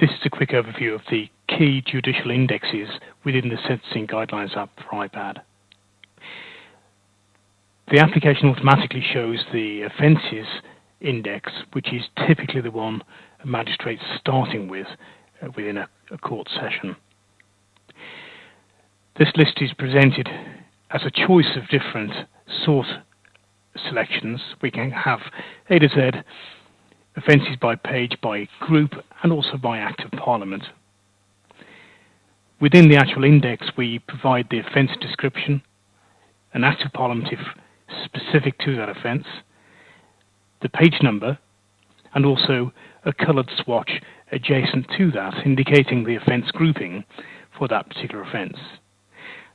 This is a quick overview of the key judicial indexes within the Sentencing Guidelines app for iPad. The application automatically shows the offences index, which is typically the one a magistrate's starting with within a court session. This list is presented as a choice of different sort selections. We can have A to Z, offences by page, by group, and also by Act of Parliament. Within the actual index, we provide the offence description, an Act of Parliament if specific to that offence, the page number, and also a coloured swatch adjacent to that, indicating the offence grouping for that particular offence.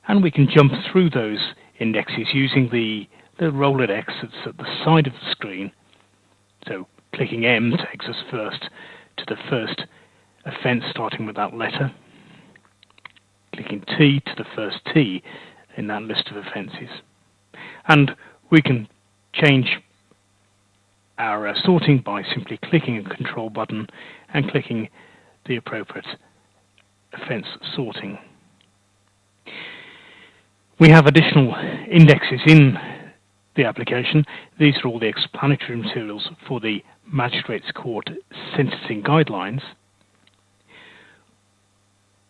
And we can jump through those indexes using the Rolodex that's at the side of the screen. So clicking M takes us first to the first offence starting with that letter. Clicking T to the first T in that list of offences. And we can change our sorting by simply clicking a control button and clicking the appropriate offence sorting. We have additional indexes in the application. These are all the explanatory materials for the Magistrates Court Sentencing Guidelines.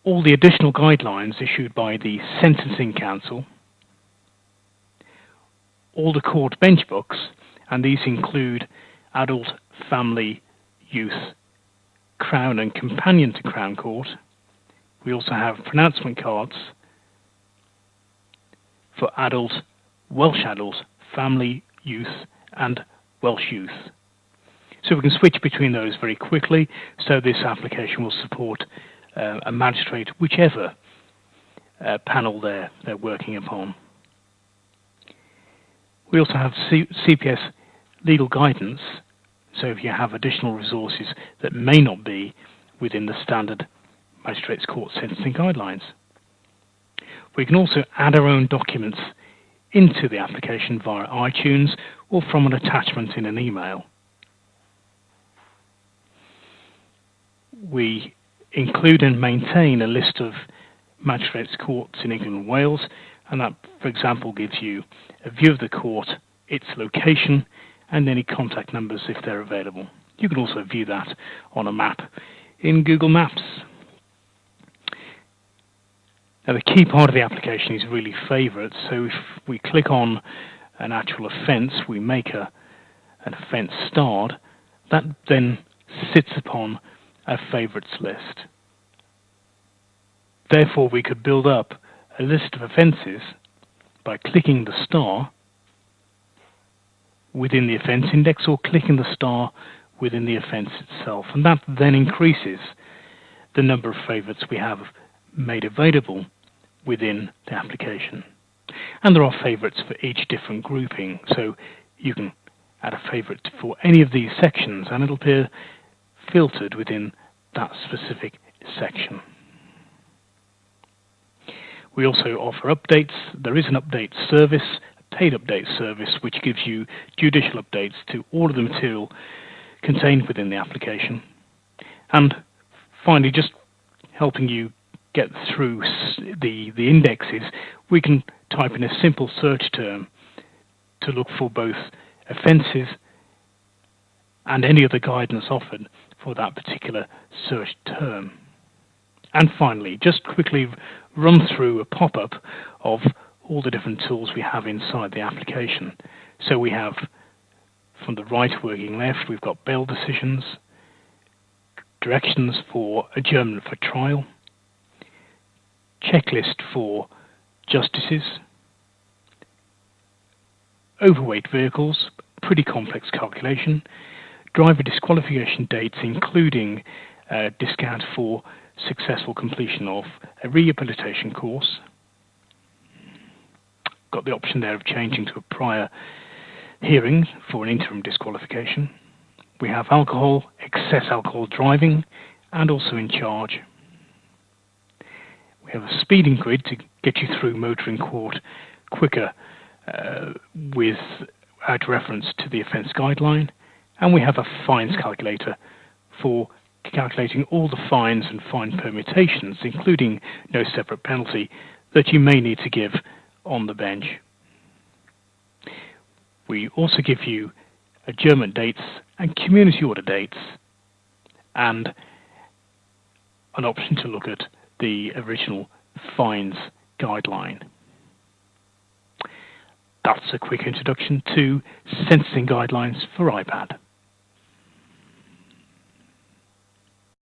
All the additional guidelines issued by the Sentencing Council, all the court bench books, and these include adult, family, youth, Crown and companion to Crown Court. We also have pronouncement cards for adult, Welsh adult, family, youth, and Welsh youth. So we can switch between those very quickly, so this application will support a magistrate, whichever panel they're working upon. We also have CPS legal guidance, so if you have additional resources that may not be within the standard Magistrates Court Sentencing Guidelines. We can also add our own documents into the application via iTunes or from an attachment in an email. We include and maintain a list of magistrates' courts in England and Wales, and that, for example, gives you a view of the court, its location, and any contact numbers if they're available. You can also view that on a map in Google Maps. Now, the key part of the application is really favourites, so if we click on an actual offence, we make an offence starred, that then sits upon a favourites list. Therefore, we could build up a list of offences by clicking the star within the offence index or clicking the star within the offence itself, and that then increases the number of favourites we have made available within the application. And there are favourites for each different grouping, so you can add a favourite for any of these sections and it'll appear filtered within that specific section. We also offer updates. There is an update service, a paid update service, which gives you judicial updates to all of the material contained within the application. And finally, just helping you get through the indexes, we can type in a simple search term to look for both offences and any other guidance offered for that particular search term. And finally, just quickly run through a pop-up of all the different tools we have inside the application. So we have, from the right working left, we've got bail decisions, directions for adjournment for trial, checklist for justices, overweight vehicles, pretty complex calculation, driver disqualification dates including discount for successful completion of a rehabilitation course. Got the option there of changing to a prior hearing for an interim disqualification. We have alcohol, excess alcohol driving, and also in charge. We have a speeding grid to get you through motoring court quicker without reference to the offence guideline, and we have a fines calculator for calculating all the fines and fine permutations, including no separate penalty, that you may need to give on the bench. We also give you adjournment dates and community order dates, and an option to look at the original fines guideline. That's a quick introduction to sentencing guidelines for iPad.